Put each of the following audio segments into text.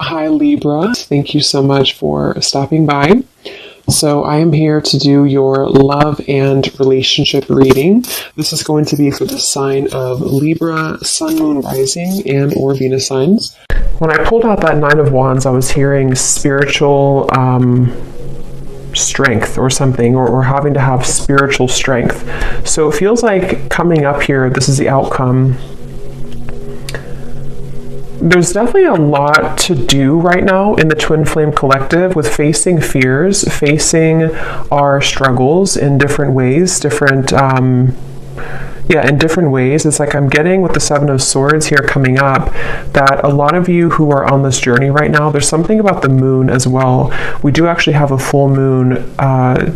Hi Libra, thank you so much for stopping by. So I am here to do your love and relationship reading. This is going to be for the sign of Libra, Sun, Moon, Rising, and or Venus signs. When I pulled out that Nine of Wands, I was hearing spiritual strength or something, or having to have spiritual strength. So it feels like coming up here, this is the outcome. There's definitely a lot to do right now in the Twin Flame Collective with facing fears, facing our struggles in different ways, in different ways. It's like I'm getting with the Seven of Swords here coming up that a lot of you who are on this journey right now, there's something about the moon as well. We do actually have a full moon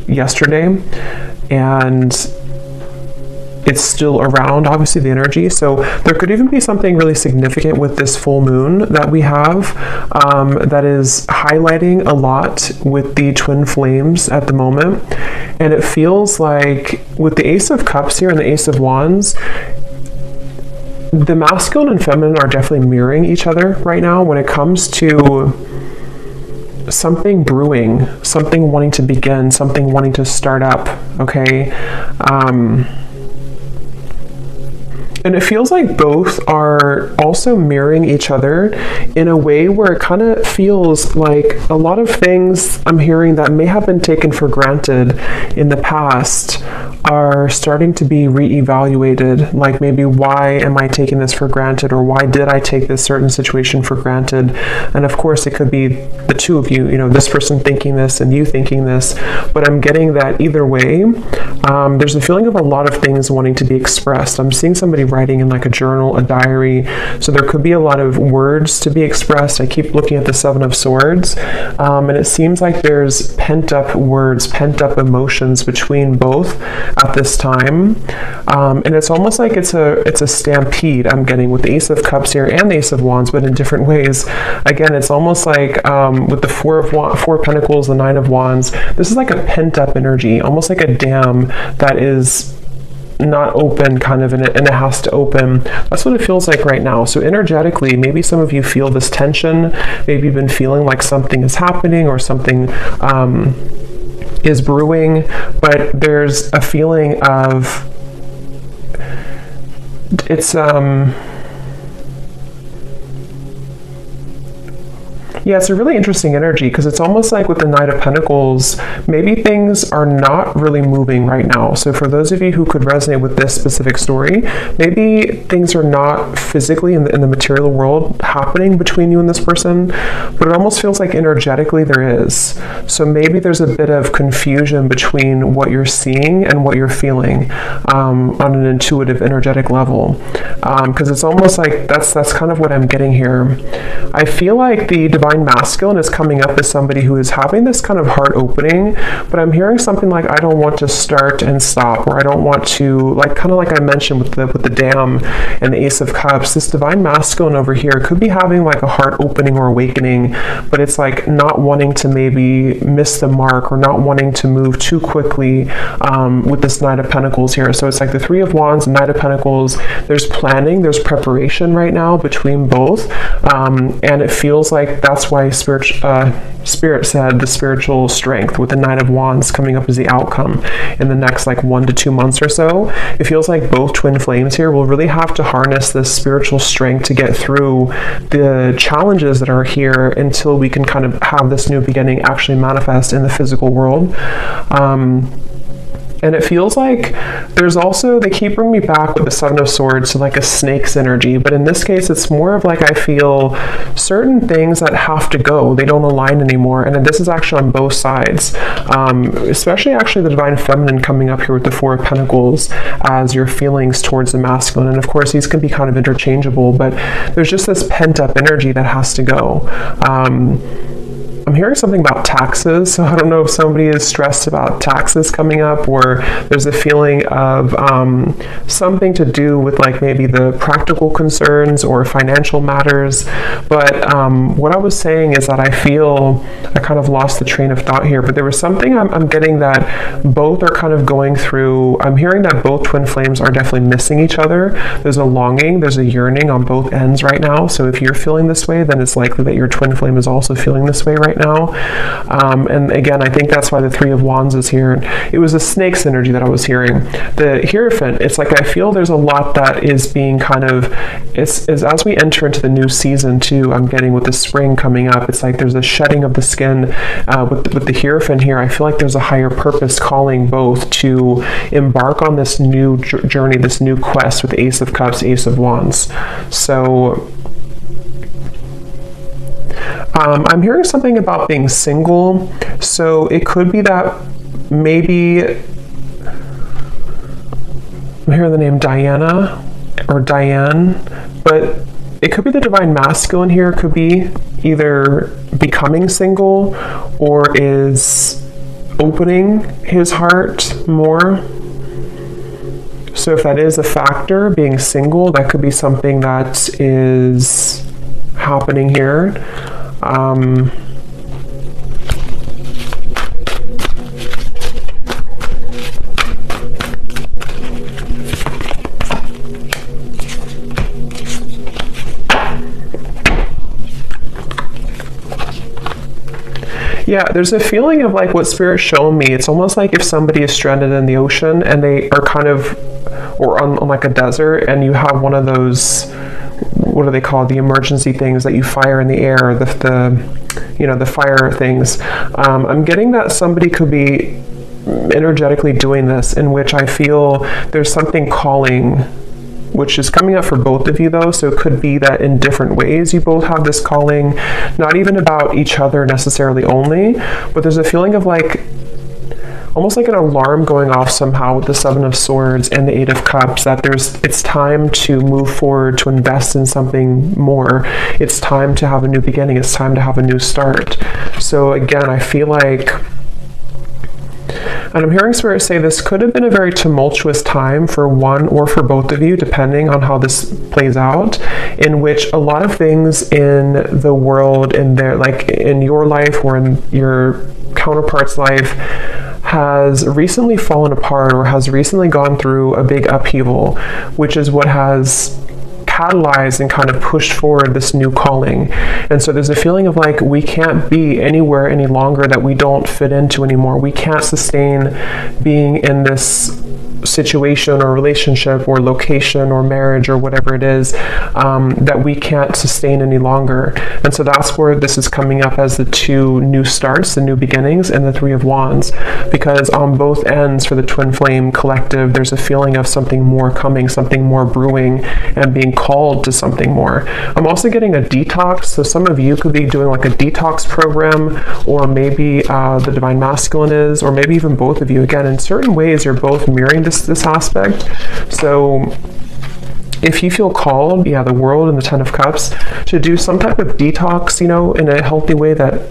yesterday, and it's still around, obviously, the energy. So there could even be something really significant with this full moon that we have that is highlighting a lot with the twin flames at the moment. And it feels like with the Ace of Cups here and the Ace of Wands, the masculine and feminine are definitely mirroring each other right now when it comes to something brewing, something wanting to begin, something wanting to start up, okay? And it feels like both are also mirroring each other in a way where it kind of feels like a lot of things I'm hearing that may have been taken for granted in the past are starting to be reevaluated. Like maybe, why am I taking this for granted? Or why did I take this certain situation for granted? And of course, it could be the two of you, this person thinking this and you thinking this. But I'm getting that either way, there's a feeling of a lot of things wanting to be expressed. I'm seeing somebody writing in like a journal, a diary. So there could be a lot of words to be expressed. I keep looking at the Seven of Swords, and it seems like there's pent up words, pent up emotions between both at this time. And it's almost like it's a stampede I'm getting with the Ace of Cups here and the Ace of Wands, but in different ways. Again, it's almost like with the Four of Pentacles, the Nine of Wands, this is like a pent up energy, almost like a dam that is not open kind of, and it has to open. That's what it feels like right now. So energetically, maybe some of you feel this tension. Maybe you've been feeling like something is happening or something is brewing, but there's a feeling of it's it's a really interesting energy, because it's almost like with the Knight of Pentacles, maybe things are not really moving right now. So for those of you who could resonate with this specific story, maybe things are not physically in the material world happening between you and this person, but it almost feels like energetically there is. So maybe there's a bit of confusion between what you're seeing and what you're feeling on an intuitive, energetic level. Because it's almost like that's kind of what I'm getting here. I feel like the Divine Masculine is coming up as somebody who is having this kind of heart opening, but I'm hearing something like, I don't want to start and stop, or I don't want to, like, kind of like I mentioned with the Dam and the Ace of Cups, this Divine Masculine over here could be having like a heart opening or awakening, but it's like not wanting to maybe miss the mark or not wanting to move too quickly with this Knight of Pentacles here. So it's like the Three of Wands, Knight of Pentacles, there's planning, there's preparation right now between both, and it feels like that's why Spirit said the spiritual strength with the Knight of Wands coming up as the outcome in the next like 1 to 2 months or so. It feels like both twin flames here will really have to harness this spiritual strength to get through the challenges that are here until we can kind of have this new beginning actually manifest in the physical world. And it feels like there's also, they keep bringing me back with the Seven of Swords to like a snake's energy, but in this case it's more of like I feel certain things that have to go, they don't align anymore. And this is actually on both sides, especially actually the Divine Feminine coming up here with the Four of Pentacles as your feelings towards the masculine. And of course these can be kind of interchangeable, but there's just this pent up energy that has to go. I'm hearing something about taxes. So I don't know if somebody is stressed about taxes coming up, or there's a feeling of something to do with like maybe the practical concerns or financial matters. But what I was saying is that I feel I kind of lost the train of thought here, but there was something I'm getting that both are kind of going through. I'm hearing that both twin flames are definitely missing each other. There's a longing, there's a yearning on both ends right now. So if you're feeling this way, then it's likely that your twin flame is also feeling this way right now. And again, I think that's why the Three of Wands is here. It was a snake's energy that I was hearing. The Hierophant, it's like I feel there's a lot that is being kind of, it's as we enter into the new season too, I'm getting with the spring coming up, it's like there's a shedding of the skin. With the Hierophant here, I feel like there's a higher purpose calling both to embark on this new journey, this new quest with Ace of Cups, Ace of Wands. So I'm hearing something about being single. So it could be that maybe I'm hearing the name Diana or Diane, but it could be the divine masculine here. It could be either becoming single or is opening his heart more. So if that is a factor, being single, that could be something that is happening here. Yeah, there's a feeling of like what Spirit's shown me. It's almost like if somebody is stranded in the ocean and they are kind of, or on like a desert, and you have one of those, what are they called? The emergency things that you fire in the air, the fire things. I'm getting that somebody could be energetically doing this, in which I feel there's something calling, which is coming up for both of you though. So it could be that in different ways you both have this calling, not even about each other necessarily only, but there's a feeling of like, almost like an alarm going off somehow with the Seven of Swords and the Eight of Cups, that it's time to move forward, to invest in something more. It's time to have a new beginning. It's time to have a new start. So again, I feel like, and I'm hearing Spirit say this could have been a very tumultuous time for one or for both of you, depending on how this plays out, in which a lot of things in the world, in their, like in your life or in your counterpart's life, has recently fallen apart or has recently gone through a big upheaval, which is what has catalyzed and kind of pushed forward this new calling. And so there's a feeling of like, we can't be anywhere any longer that we don't fit into anymore. We can't sustain being in this situation or relationship or location or marriage or whatever it is, that we can't sustain any longer. And so that's where this is coming up as the two new starts, the new beginnings, and the Three of Wands, because on both ends for the twin flame collective, there's a feeling of something more coming, something more brewing, and being called to something more. I'm also getting a detox. So some of you could be doing like a detox program, or maybe the divine masculine is, or maybe even both of you. Again, in certain ways, you're both mirroring this aspect. So if you feel called, the World and the Ten of Cups, to do some type of detox, in a healthy way that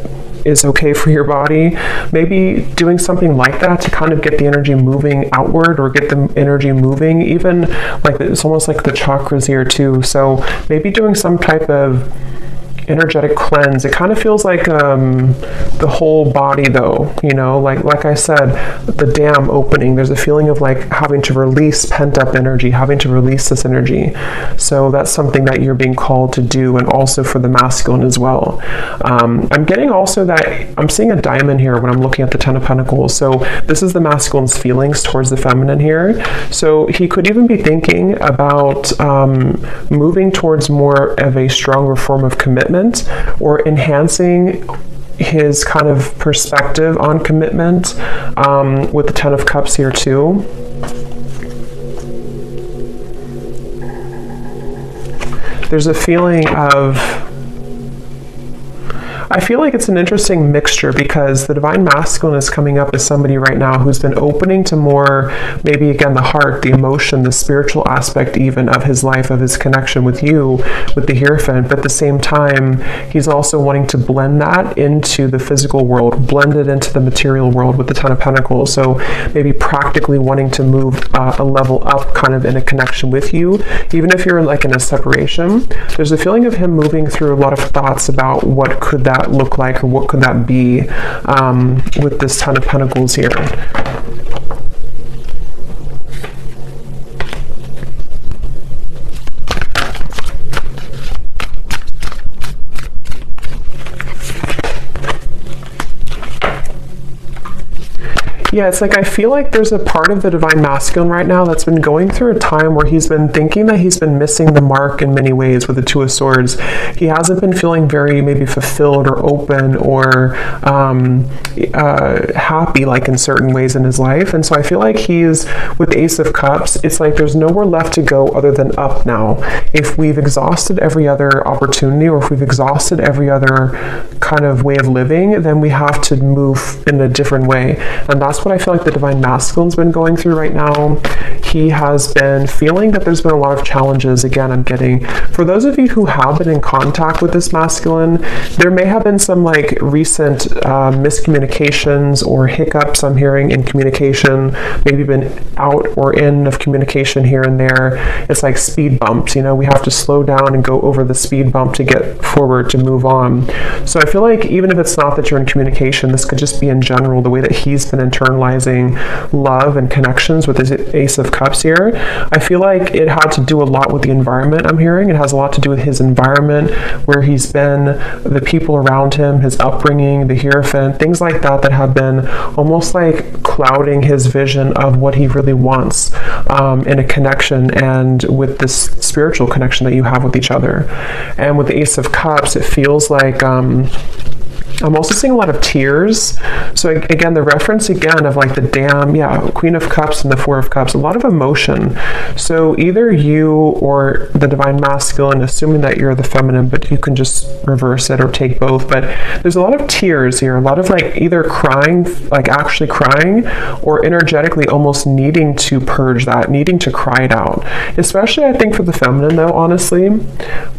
is okay for your body, maybe doing something like that to kind of get the energy moving outward, or get the energy moving, even like it's almost like the chakras here too. So maybe doing some type of energetic cleanse. It kind of feels like the whole body though, like I said, the dam opening, there's a feeling of like having to release pent up energy, having to release this energy. So that's something that you're being called to do, and also for the masculine as well. I'm getting also that I'm seeing a diamond here when I'm looking at the Ten of Pentacles. So this is the masculine's feelings towards the feminine here. So he could even be thinking about moving towards more of a stronger form of commitment, or enhancing his kind of perspective on commitment, with the Ten of Cups here too. There's a feeling of, I feel like it's an interesting mixture because the divine masculine is coming up as somebody right now who's been opening to more, maybe again, the heart, the emotion, the spiritual aspect even of his life, of his connection with you, with the Hierophant. But at the same time, he's also wanting to blend that into the physical world, blend it into the material world with the Ten of Pentacles. So maybe practically wanting to move a level up kind of in a connection with you. Even if you're like in a separation, there's a feeling of him moving through a lot of thoughts about what could that look like or what could that be with this Ten of Pentacles here. Yeah, it's like I feel like there's a part of the divine masculine right now that's been going through a time where he's been thinking that he's been missing the mark in many ways with the Two of Swords. He hasn't been feeling very maybe fulfilled or open or happy like in certain ways in his life. And so I feel like he's with the Ace of Cups, it's like there's nowhere left to go other than up now. If we've exhausted every other opportunity or if we've exhausted every other kind of way of living, then we have to move in a different way. And that's what I feel like the divine masculine's been going through right now. He has been feeling that there's been a lot of challenges. Again, I'm getting, for those of you who have been in contact with this masculine, there may have been some like recent miscommunications or hiccups I'm hearing in communication, maybe been out or in of communication here and there. It's like speed bumps, you know, we have to slow down and go over the speed bump to get forward, to move on. So I feel like even if it's not that you're in communication, this could just be in general the way that he's been internalizing love and connections with his Ace of Cups here. I feel like it had to do a lot with the environment I'm hearing. It has a lot to do with his environment, where he's been, the people around him, his upbringing, the Hierophant, things like that that have been almost like clouding his vision of what he really wants in a connection and with this spiritual connection that you have with each other. And with the Ace of Cups, it feels like I'm also seeing a lot of tears. So again, the reference again of like the Dam, yeah, Queen of Cups and the Four of Cups, a lot of emotion. So either you or the divine masculine, assuming that you're the feminine, but you can just reverse it or take both. But there's a lot of tears here, a lot of like either crying, like actually crying, or energetically almost needing to purge that, needing to cry it out. Especially I think for the feminine though, honestly,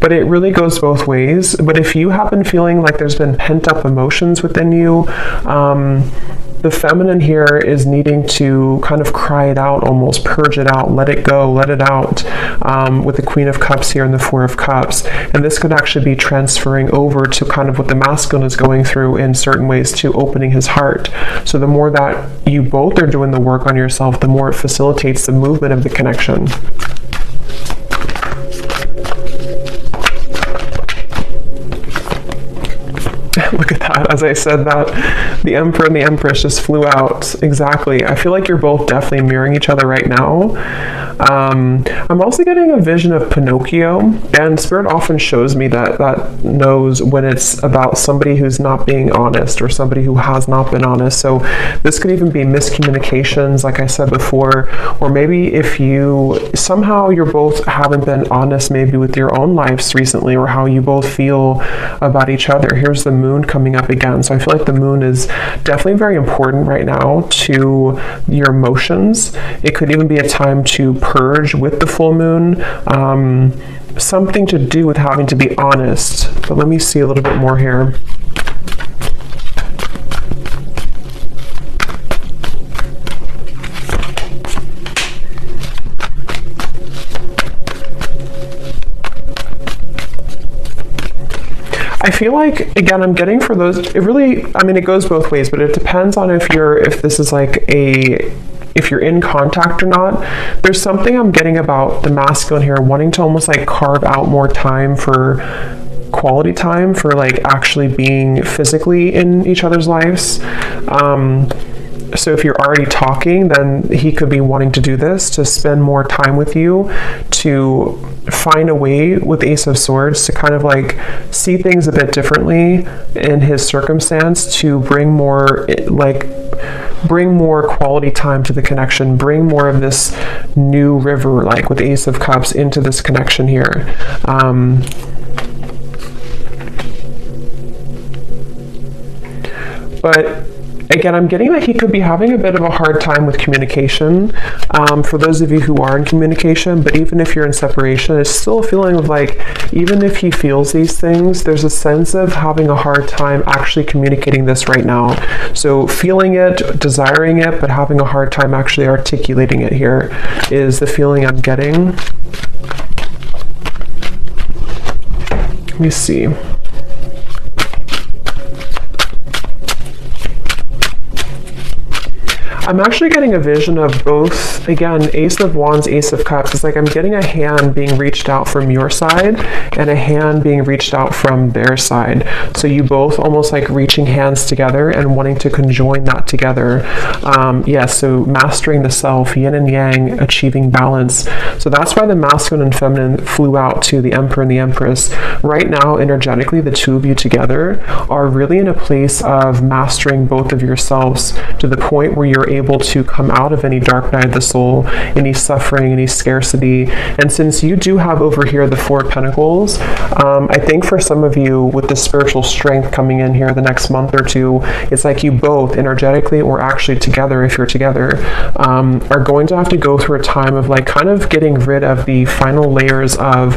but it really goes both ways. But if you have been feeling like there's been pent up emotions within you, the feminine here is needing to kind of cry it out, almost purge it out, let it go, let it out, with the Queen of Cups here and the Four of Cups. And this could actually be transferring over to kind of what the masculine is going through in certain ways, to opening his heart. So the more that you both are doing the work on yourself, the more it facilitates the movement of the connection. Look at that. As I said that, the Emperor and the Empress just flew out. Exactly. I feel like you're both definitely mirroring each other right now. I'm also getting a vision of Pinocchio, and Spirit often shows me that knows when it's about somebody who's not being honest or somebody who has not been honest. So this could even be miscommunications, like I said before, or maybe if you somehow you're both haven't been honest maybe with your own lives recently, or how you both feel about each other. Here's the moon coming up again. So I feel like the moon is definitely very important right now to your emotions. It could even be a time to purge with the full moon. Something to do with having to be honest. But let me see a little bit more here. I feel like, again, I'm getting for those, it really, I mean, it goes both ways, but it depends on if this is like if you're in contact or not. There's something I'm getting about the masculine here, wanting to almost like carve out more time for quality time, for like actually being physically in each other's lives. So if you're already talking, then he could be wanting to do this, to spend more time with you, to find a way with Ace of Swords to kind of like see things a bit differently in his circumstance, to bring more quality time to the connection, bring more of this new river, like with Ace of Cups, into this connection here. But again, I'm getting that he could be having a bit of a hard time with communication, for those of you who are in communication, but even if you're in separation, it's still a feeling of like, even if he feels these things, there's a sense of having a hard time actually communicating this right now. So feeling it, desiring it, but having a hard time actually articulating it here is the feeling I'm getting. Let me see. I'm actually getting a vision of both, again, Ace of Wands, Ace of Cups. It's like I'm getting a hand being reached out from your side and a hand being reached out from their side. So you both almost like reaching hands together and wanting to conjoin that together. So mastering the self, yin and yang, achieving balance. So that's why the masculine and feminine flew out to the Emperor and the Empress. Right now, energetically, the two of you together are really in a place of mastering both of yourselves to the point where you're able to come out of any dark night of the soul, any suffering, any scarcity. And since you do have over here the Four of Pentacles, I think for some of you with the spiritual strength coming in here the next month or two, it's like you both energetically or actually together, if you're together, are going to have to go through a time of like kind of getting rid of the final layers of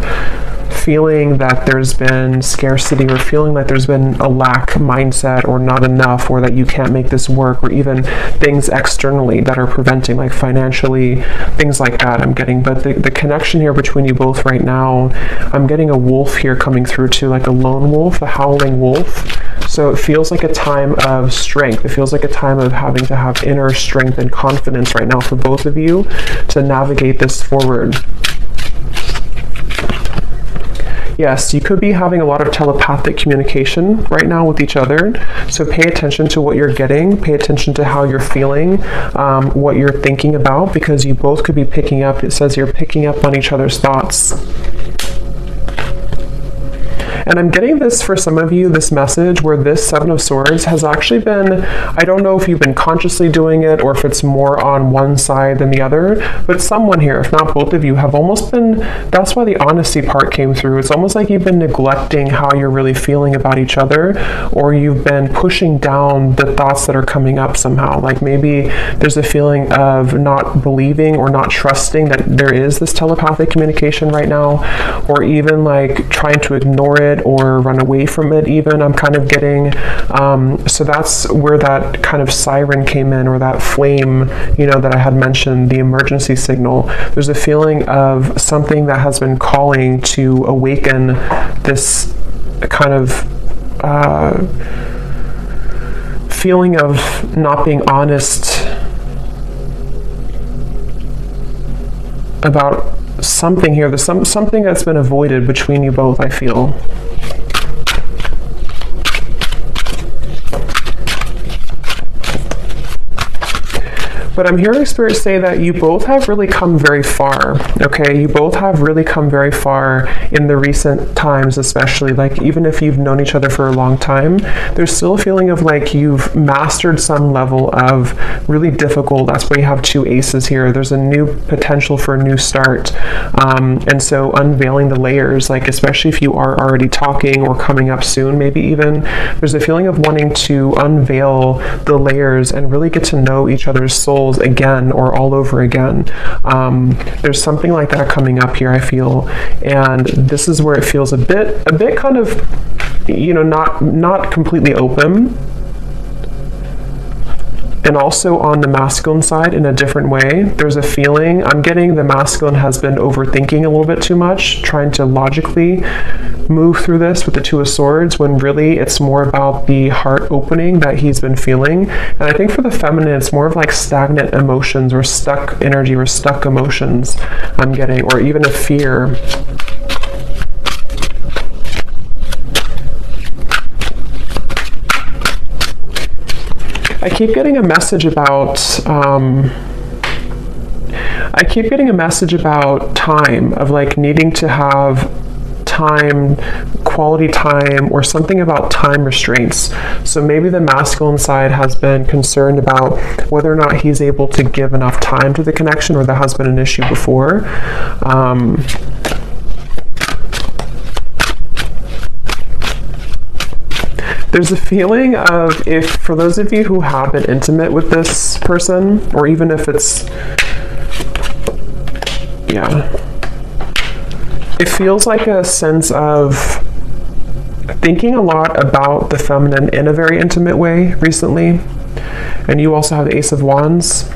feeling that there's been scarcity or feeling like there's been a lack mindset or not enough or that you can't make this work, or even things externally that are preventing, like financially, things like that I'm getting. But the connection here between you both right now, I'm getting a wolf here coming through too, like a lone wolf, a howling wolf. So it feels like a time of strength. It feels like a time of having to have inner strength and confidence right now for both of you to navigate this forward. Yes, you could be having a lot of telepathic communication right now with each other. So pay attention to what you're getting. Pay attention to how you're feeling, what you're thinking about, because you both could be picking up, it says you're picking up on each other's thoughts. And I'm getting this for some of you, this message where this Seven of Swords has actually been, I don't know if you've been consciously doing it or if it's more on one side than the other, but someone here, if not both of you, have almost been, that's why the honesty part came through. It's almost like you've been neglecting how you're really feeling about each other, or you've been pushing down the thoughts that are coming up somehow. Like maybe there's a feeling of not believing or not trusting that there is this telepathic communication right now, or even like trying to ignore it or run away from it even, I'm kind of getting. So that's where that kind of siren came in, or that flame, that I had mentioned, the emergency signal. There's a feeling of something that has been calling to awaken this kind of feeling of not being honest about something here. There's something that's been avoided between you both, I feel. But I'm hearing Spirit say that you both have really come very far, okay? You both have really come very far in the recent times, especially. Like, even if you've known each other for a long time, there's still a feeling of like you've mastered some level of really difficult, that's why you have two aces here. There's a new potential for a new start. And so unveiling the layers, like especially if you are already talking or coming up soon, maybe even, there's a feeling of wanting to unveil the layers and really get to know each other's souls again or all over again. There's something like that coming up here, I feel, and this is where it feels a bit kind of, not completely open, and also on the masculine side in a different way. There's a feeling, I'm getting the masculine has been overthinking a little bit too much, trying to logically move through this with the Two of Swords, when really it's more about the heart opening that he's been feeling. And I think for the feminine, it's more of like stagnant emotions or stuck energy or stuck emotions I'm getting, or even a fear. I keep getting a message about time, of like needing to have time, quality time, or something about time restraints. So maybe the masculine side has been concerned about whether or not he's able to give enough time to the connection, or there has been an issue before. There's a feeling of, if for those of you who have been intimate with this person, or even if it's, yeah, it feels like a sense of thinking a lot about the feminine in a very intimate way recently. And you also have the Ace of Wands.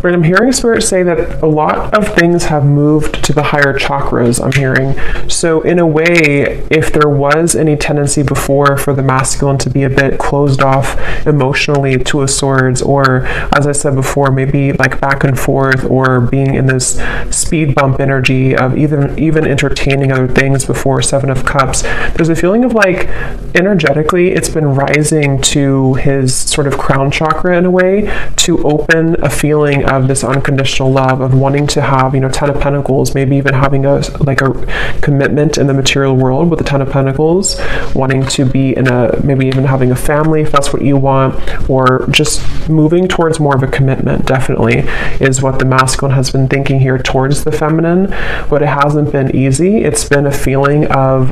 But I'm hearing Spirit say that a lot of things have moved to the higher chakras, I'm hearing. So in a way, if there was any tendency before for the masculine to be a bit closed off emotionally, Two of Swords, or as I said before, maybe like back and forth, or being in this speed bump energy of even entertaining other things before, Seven of Cups, there's a feeling of like energetically it's been rising to his sort of crown chakra in a way, to open a feeling of this unconditional love, of wanting to have, you know, Ten of Pentacles, maybe even having a commitment in the material world with the Ten of Pentacles, wanting to be in maybe even having a family if that's what you want, or just moving towards more of a commitment, definitely is what the masculine has been thinking here towards the feminine. But it hasn't been easy. It's been a feeling of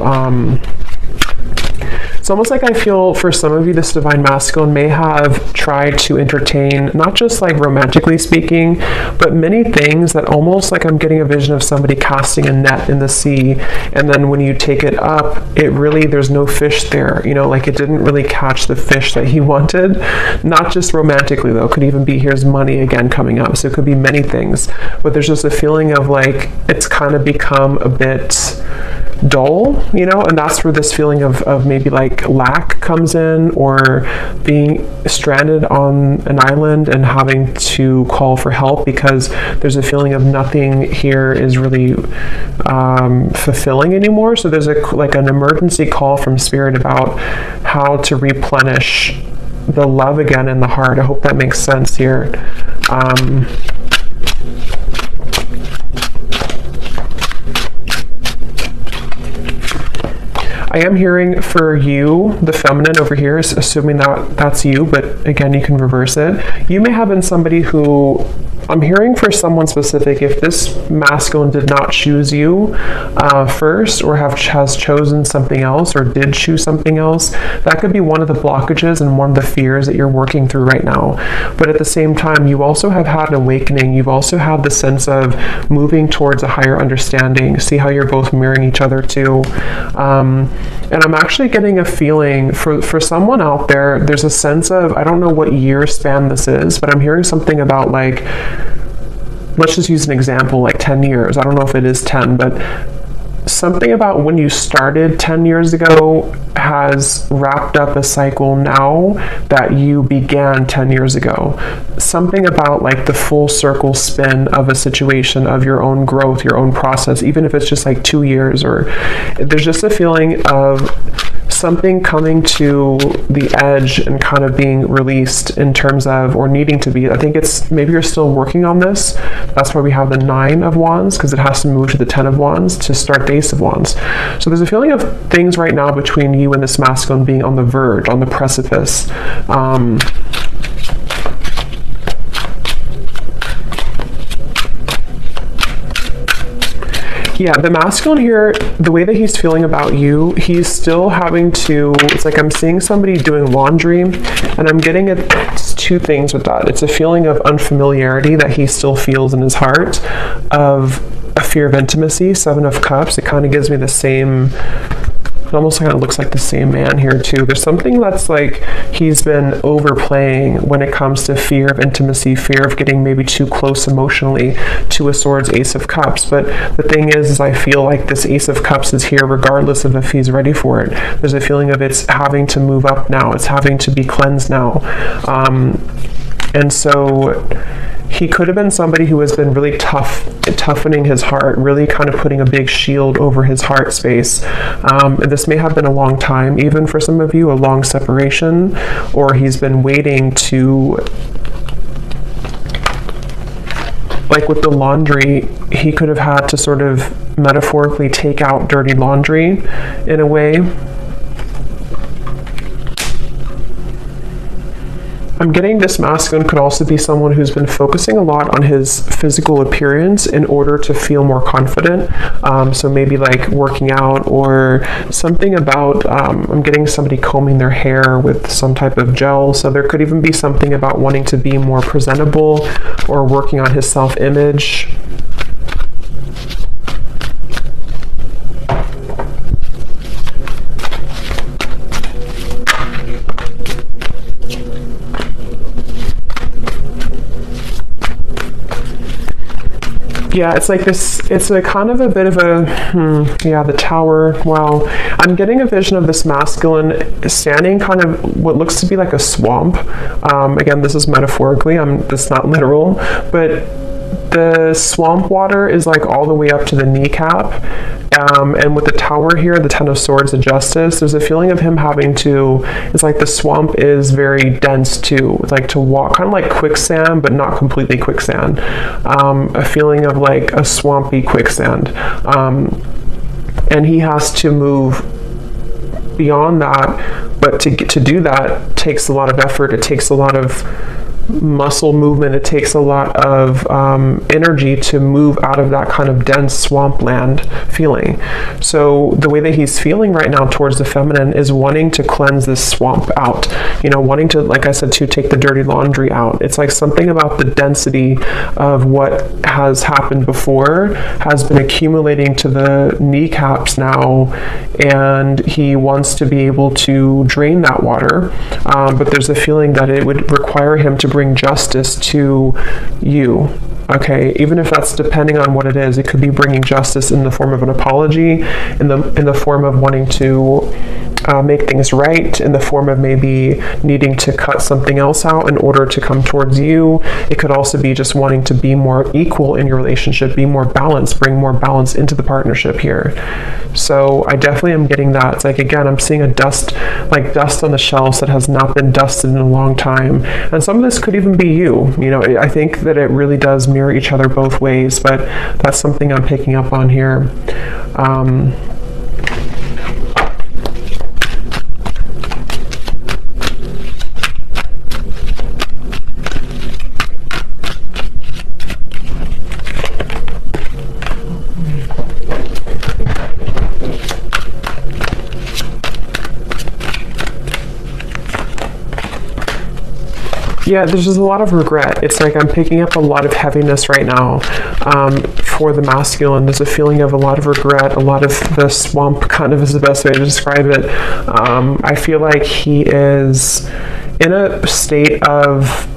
it's almost like I feel for some of you, this divine masculine may have tried to entertain, not just like romantically speaking, but many things that almost like I'm getting a vision of somebody casting a net in the sea. And then when you take it up, it really, there's no fish there, you know, like it didn't really catch the fish that he wanted. Not just romantically though, could even be, here's money again coming up. So it could be many things, but there's just a feeling of like, it's kind of become a bit dull, you know, and that's where this feeling of maybe like lack comes in, or being stranded on an island and having to call for help because there's a feeling of nothing here is really fulfilling anymore. So there's like an emergency call from Spirit about how to replenish the love again in the heart. I hope that makes sense here. I am hearing for you, the feminine over here, assuming that that's you, but again, you can reverse it. You may have been somebody who, I'm hearing for someone specific, if this masculine did not choose you first, or has chosen something else, or did choose something else, that could be one of the blockages and one of the fears that you're working through right now. But at the same time, you also have had an awakening. You've also had the sense of moving towards a higher understanding. See how you're both mirroring each other too. And I'm actually getting a feeling for someone out there, there's a sense of, I don't know what year span this is, but I'm hearing something about like, let's just use an example, like 10 years. I don't know if it is 10, but something about when you started 10 years ago has wrapped up a cycle now that you began 10 years ago. Something about like the full circle spin of a situation, of your own growth, your own process, even if it's just like 2 years, or there's just a feeling of something coming to the edge and kind of being released in terms of, or needing to be. I think it's, maybe you're still working on this. That's why we have the 9 of Wands, because it has to move to the 10 of Wands to start the Ace of Wands. So there's a feeling of things right now between you and this masculine being on the verge, on the precipice. Yeah, the masculine here, the way that he's feeling about you, he's still having to, it's like I'm seeing somebody doing laundry, and I'm getting it's two things with that. It's a feeling of unfamiliarity that he still feels in his heart, of a fear of intimacy, 7 of Cups. It kind of gives me the same, it almost kind of looks like the same man here too. There's something that's like he's been overplaying when it comes to fear of intimacy, fear of getting maybe too close emotionally. 2 of Swords, Ace of Cups. But the thing is I feel like this Ace of Cups is here regardless of if he's ready for it. There's a feeling of it's having to move up now. It's having to be cleansed now. And so he could have been somebody who has been really toughening his heart, really kind of putting a big shield over his heart space. And this may have been a long time, even for some of you, a long separation, or he's been waiting to, like with the laundry, he could have had to sort of metaphorically take out dirty laundry in a way. I'm getting this masculine could also be someone who's been focusing a lot on his physical appearance in order to feel more confident. So maybe like working out or something about, I'm getting somebody combing their hair with some type of gel. So there could even be something about wanting to be more presentable or working on his self-image. Yeah, it's like this, it's a kind of a bit of a, yeah, the Tower. Wow. I'm getting a vision of this masculine standing kind of what looks to be like a swamp. Again, this is metaphorically, it's not literal, but the swamp water is like all the way up to the kneecap. And with the Tower here, the Ten of Swords, the Justice, there's a feeling of him having to, it's like the swamp is very dense too. It's like to walk, kind of like quicksand, but not completely quicksand. A feeling of like a swampy quicksand. And he has to move beyond that, but to do that takes a lot of effort. It takes a lot of muscle movement. It takes a lot of energy to move out of that kind of dense swampland feeling. So the way that he's feeling right now towards the feminine is wanting to cleanse this swamp out, you know, wanting to, like I said, to take the dirty laundry out. It's like something about the density of what has happened before has been accumulating to the kneecaps now, and he wants to be able to drain that water, but there's a feeling that it would require him to bring justice to you. Okay, even if that's depending on what it is, it could be bringing justice in the form of an apology, in the form of wanting to make things right, in the form of maybe needing to cut something else out in order to come towards you. It could also be just wanting to be more equal in your relationship, be more balanced, bring more balance into the partnership here. So I definitely am getting that. It's like, again, I'm seeing a dust on the shelves that has not been dusted in a long time. And some of this could even be you. You know, I think that it really does mirror each other both ways, but that's something I'm picking up on here. Yeah, there's just a lot of regret. It's like I'm picking up a lot of heaviness right now for the masculine. There's a feeling of a lot of regret, a lot of the swamp kind of is the best way to describe it. I feel like he is in a state of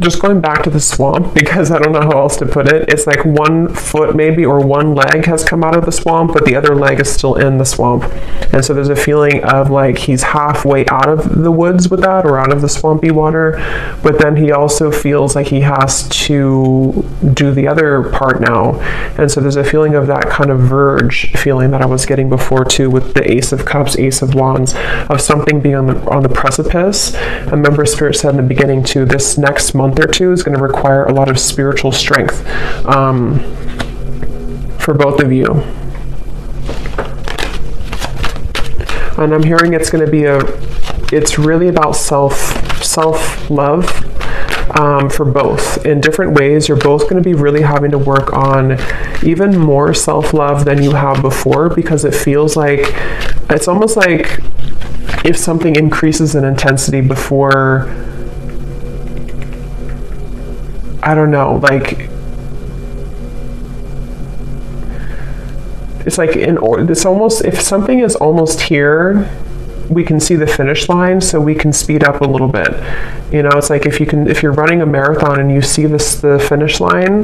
just going back to the swamp, because I don't know how else to put it. It's like one foot maybe or one leg has come out of the swamp, but the other leg is still in the swamp. And so there's a feeling of like he's halfway out of the woods with that, or out of the swampy water, but then he also feels like he has to do the other part now. And so there's a feeling of that kind of verge feeling that I was getting before too, with the Ace of Cups, Ace of Wands, of something being on the precipice. And remember, Spirit said in the beginning too, this next month or two is going to require a lot of spiritual strength for both of you. And I'm hearing it's going to be it's really about self-love for both. In different ways, you're both going to be really having to work on even more self-love than you have before, because it feels like, it's almost like if something increases in intensity before, I don't know, like, it's like it's almost, if something is almost here, we can see the finish line, so we can speed up a little bit. You know, it's like if you're running a marathon and you see the finish line,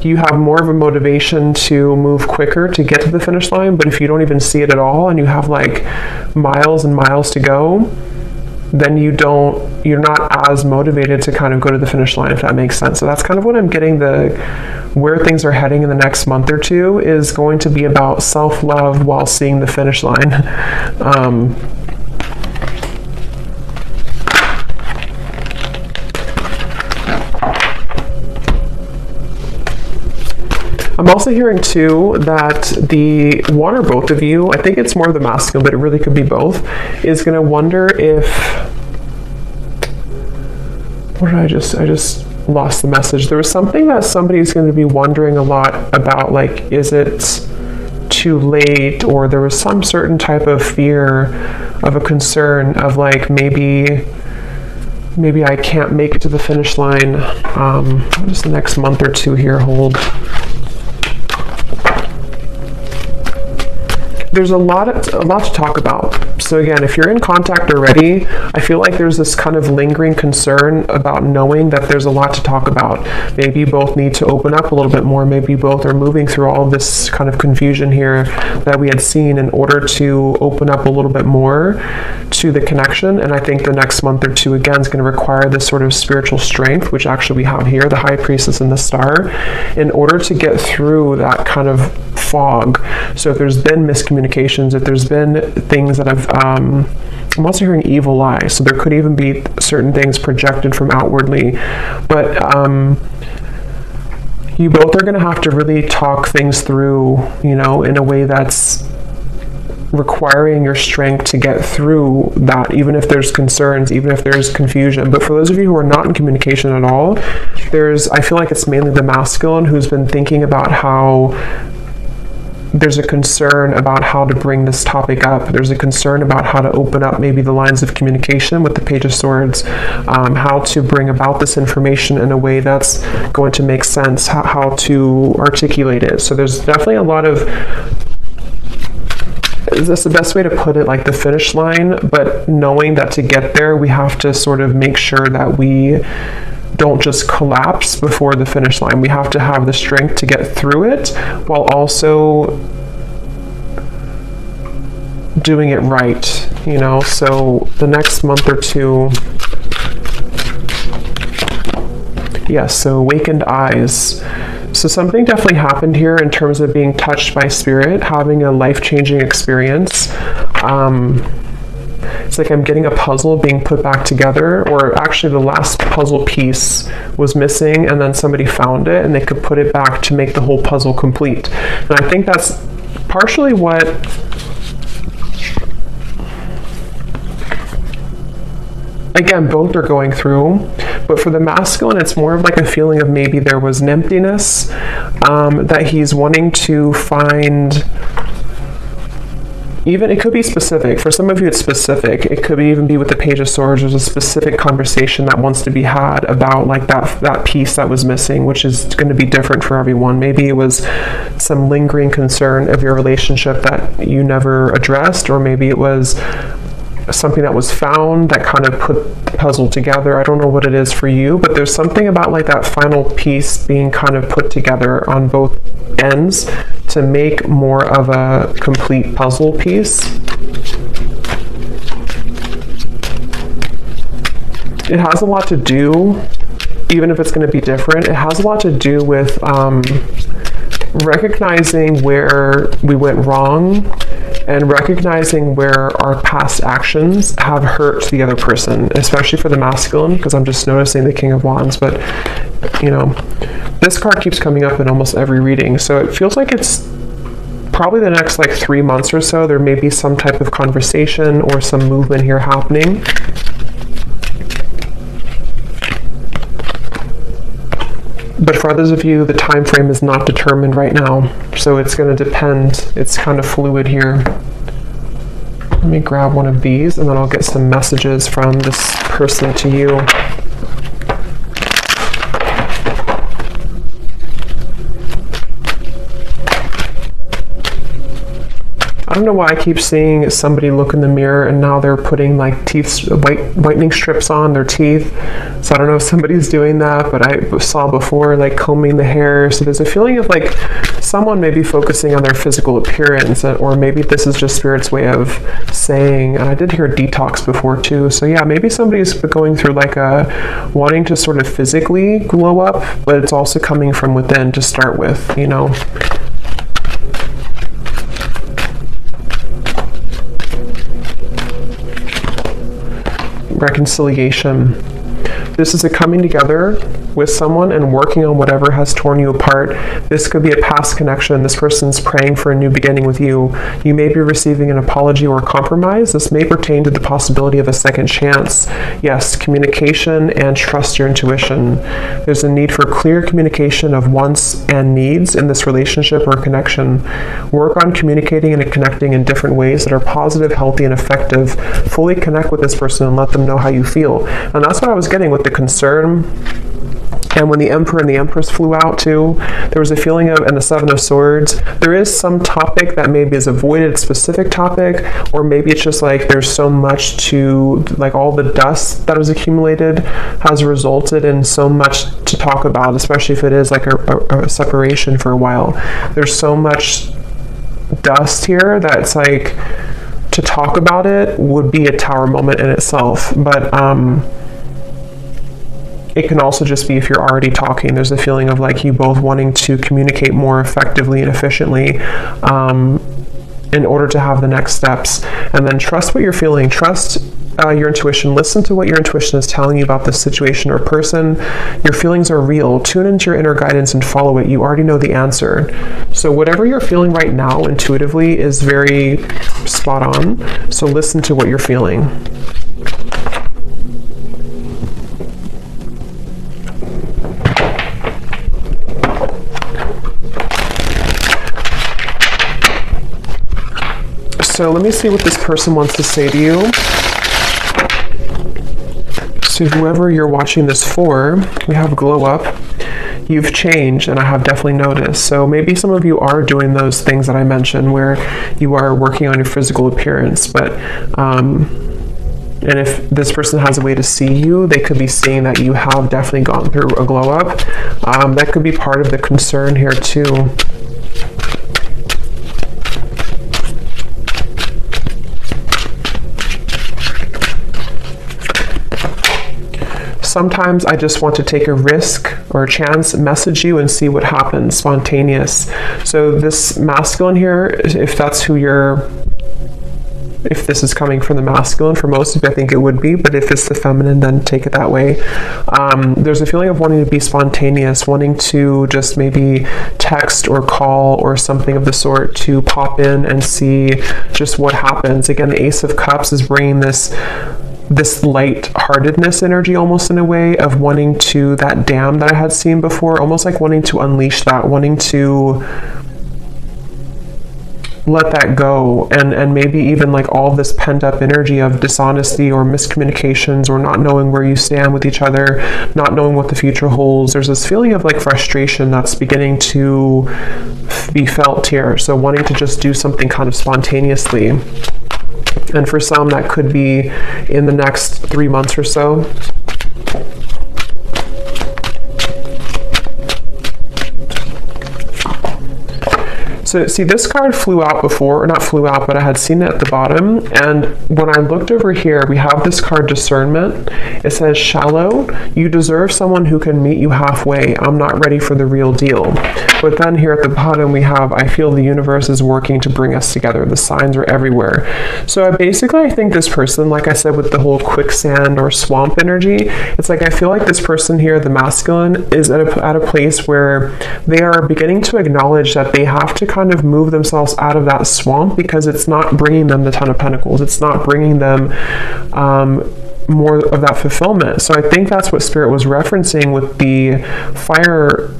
you have more of a motivation to move quicker to get to the finish line. But if you don't even see it at all and you have like miles and miles to go, then you're not as motivated to kind of go to the finish line, if that makes sense. So that's kind of what I'm getting, where things are heading in the next month or two is going to be about self-love while seeing the finish line. I'm also hearing too that the one or both of you, I think it's more of the masculine, but it really could be both, is going to wonder if what did I just lost the message. There was something that somebody's going to be wondering a lot about, like, is it too late? Or there was some certain type of fear, of a concern of like, maybe I can't make it to the finish line. What does the next month or two here hold? There's a lot to talk about. So again, if you're in contact already, I feel like there's this kind of lingering concern about knowing that there's a lot to talk about. Maybe you both need to open up a little bit more. Maybe you both are moving through all of this kind of confusion here that we had seen in order to open up a little bit more to the connection. And I think the next month or two, again, is going to require this sort of spiritual strength, which actually we have here, the High Priestess and the Star, in order to get through that kind of fog. So if there's been miscommunications, if there's been things that have, I'm also hearing evil eye, so there could even be certain things projected from outwardly, but you both are going to have to really talk things through, you know, in a way that's requiring your strength to get through that, even if there's concerns, even if there's confusion. But for those of you who are not in communication at all, I feel like it's mainly the masculine who's been thinking about how there's a concern about how to bring this topic up. There's a concern about how to open up maybe the lines of communication with the Page of Swords, how to bring about this information in a way that's going to make sense, how to articulate it. So there's definitely a lot of, is this the best way to put it, like the finish line, but knowing that to get there, we have to sort of make sure that we don't just collapse before the finish line. We have to have the strength to get through it while also doing it right, you know? So the next month or two, yes, so awakened eyes. So something definitely happened here in terms of being touched by spirit, having a life-changing experience. It's like I'm getting a puzzle being put back together, or actually the last puzzle piece was missing and then somebody found it and they could put it back to make the whole puzzle complete. And I think that's partially what again, both are going through, but for the masculine, it's more of like a feeling of maybe there was an emptiness that he's wanting to find. Even, it could be specific. For some of you, it's specific. It could even be with the Page of Swords. There's a specific conversation that wants to be had about like that piece that was missing, which is going to be different for everyone. Maybe it was some lingering concern of your relationship that you never addressed, or maybe it was something that was found that kind of put the puzzle together. I don't know what it is for you, but there's something about like that final piece being kind of put together on both ends to make more of a complete puzzle piece. It has a lot to do, even if it's going to be different, it has a lot to do with recognizing where we went wrong and recognizing where our past actions have hurt the other person, especially for the masculine, because I'm just noticing the King of Wands. But, you know, this card keeps coming up in almost every reading, so it feels like it's probably the next like 3 months or so, there may be some type of conversation or some movement here happening. But for others of you, the time frame is not determined right now, so it's going to depend. It's kind of fluid here. Let me grab one of these, and then I'll get some messages from this person to you. I don't know why I keep seeing somebody look in the mirror and now they're putting like whitening strips on their teeth. So I don't know if somebody's doing that, but I saw before like combing the hair. So there's a feeling of like someone may be focusing on their physical appearance, or maybe this is just Spirit's way of saying, and I did hear detox before too. So yeah, maybe somebody's going through like a wanting to sort of physically glow up, but it's also coming from within to start with, you know. Reconciliation. This is a coming together with someone and working on whatever has torn you apart. This could be a past connection. This person's praying for a new beginning with you. You may be receiving an apology or a compromise. This may pertain to the possibility of a second chance. Yes, communication and trust your intuition. There's a need for clear communication of wants and needs in this relationship or connection. Work on communicating and connecting in different ways that are positive, healthy, and effective. Fully connect with this person and let them know how you feel. And that's what I was getting with the concern. And when the Emperor and the Empress flew out too, there was a feeling of, and the Seven of Swords, there is some topic that maybe is avoided, a specific topic, or maybe it's just like there's so much to, like all the dust that was accumulated has resulted in so much to talk about, especially if it is like a separation for a while. There's so much dust here that's like, to talk about it would be a Tower moment in itself. But it can also just be if you're already talking. There's a feeling of like you both wanting to communicate more effectively and efficiently in order to have the next steps. And then trust what you're feeling. Trust your intuition. Listen to what your intuition is telling you about this situation or person. Your feelings are real. Tune into your inner guidance and follow it. You already know the answer. So whatever you're feeling right now intuitively is very spot on. So listen to what you're feeling. So let me see what this person wants to say to you. So whoever you're watching this for, we have glow up. You've changed, and I have definitely noticed. So maybe some of you are doing those things that I mentioned where you are working on your physical appearance, but and if this person has a way to see you, they could be seeing that you have definitely gone through a glow up. That could be part of the concern here too. Sometimes I just want to take a risk or a chance, message you and see what happens, spontaneous. So this masculine here, if that's who you're, if this is coming from the masculine, for most of you I think it would be, but if it's the feminine, then take it that way. There's a feeling of wanting to be spontaneous, wanting to just maybe text or call or something of the sort to pop in and see just what happens. Again, the Ace of Cups is bringing this light-heartedness energy almost in a way of wanting to, that dam that I had seen before, almost like wanting to unleash that, wanting to let that go, and maybe even like all this pent-up energy of dishonesty or miscommunications or not knowing where you stand with each other, not knowing what the future holds. There's this feeling of like frustration that's beginning to be felt here. So wanting to just do something kind of spontaneously. And for some, that could be in the next 3 months or so. So see, this card flew out before, or not flew out, but I had seen it at the bottom. And when I looked over here, we have this card Discernment. It says, shallow, you deserve someone who can meet you halfway. I'm not ready for the real deal. But then here at the bottom, we have, I feel the universe is working to bring us together. The signs are everywhere. So I think this person, like I said, with the whole quicksand or swamp energy, it's like I feel like this person here, the masculine, is at a place where they are beginning to acknowledge that they have to kind of move themselves out of that swamp because it's not bringing them the Ten of Pentacles. It's not bringing them more of that fulfillment. So I think that's what Spirit was referencing with the fire,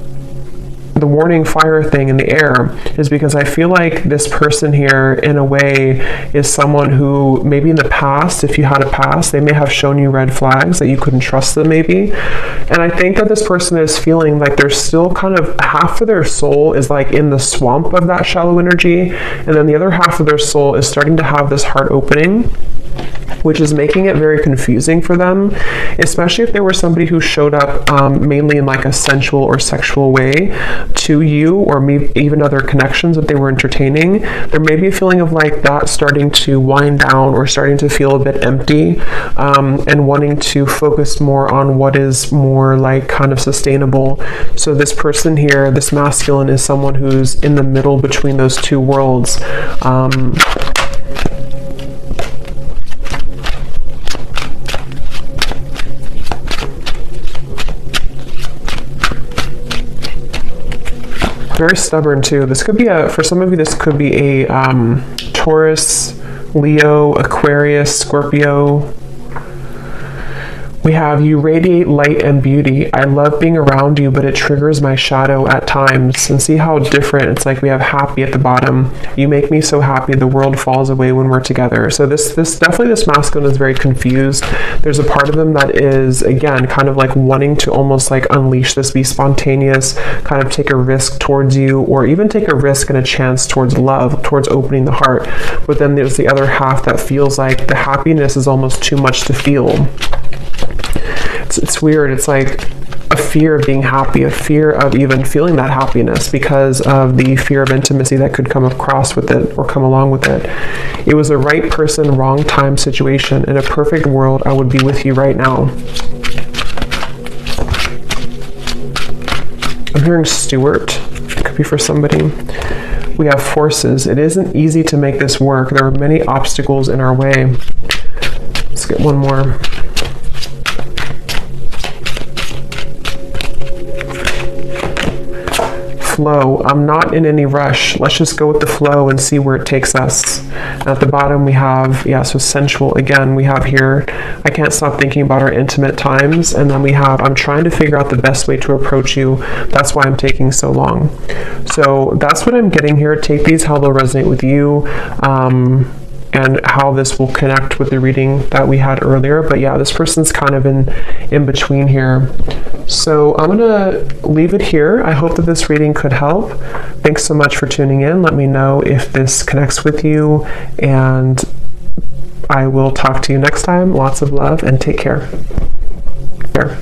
the warning fire thing in the air, is because I feel like this person here in a way is someone who maybe in the past, if you had a past, they may have shown you red flags that you couldn't trust them maybe. And I think that this person is feeling like there's still kind of half of their soul is like in the swamp of that shallow energy, and then the other half of their soul is starting to have this heart opening, which is making it very confusing for them, especially if there were somebody who showed up mainly in like a sensual or sexual way to you, or maybe even other connections that they were entertaining. There may be a feeling of like that starting to wind down or starting to feel a bit empty, and wanting to focus more on what is more like kind of sustainable. So this person here, this masculine, is someone who's in the middle between those two worlds. Very stubborn too. This could be for some of you, this could be a Taurus, Leo, Aquarius, Scorpio. We have, you radiate light and beauty. I love being around you, but it triggers my shadow at times. And see how different, it's like we have happy at the bottom. You make me so happy, the world falls away when we're together. So this definitely, this masculine is very confused. There's a part of him that is, again, kind of like wanting to almost like unleash this, be spontaneous, kind of take a risk towards you, or even take a risk and a chance towards love, towards opening the heart. But then there's the other half that feels like the happiness is almost too much to feel. It's weird. It's like a fear of being happy, a fear of even feeling that happiness because of the fear of intimacy that could come across with it or come along with it. It was a right person, wrong time situation. In a perfect world, I would be with you right now. I'm hearing Stewart. It could be for somebody. We have forces. It isn't easy to make this work. There are many obstacles in our way. Let's get one more. Flow. I'm not in any rush. Let's just go with the flow and see where it takes us. And at the bottom we have, yeah, so sensual. Again, we have here, I can't stop thinking about our intimate times. And then we have, I'm trying to figure out the best way to approach you. That's why I'm taking so long. So that's what I'm getting here. Take these how they'll resonate with you. And how this will connect with the reading that we had earlier. But yeah, this person's kind of in between here. So I'm going to leave it here. I hope that this reading could help. Thanks so much for tuning in. Let me know if this connects with you, and I will talk to you next time. Lots of love and take care. Care.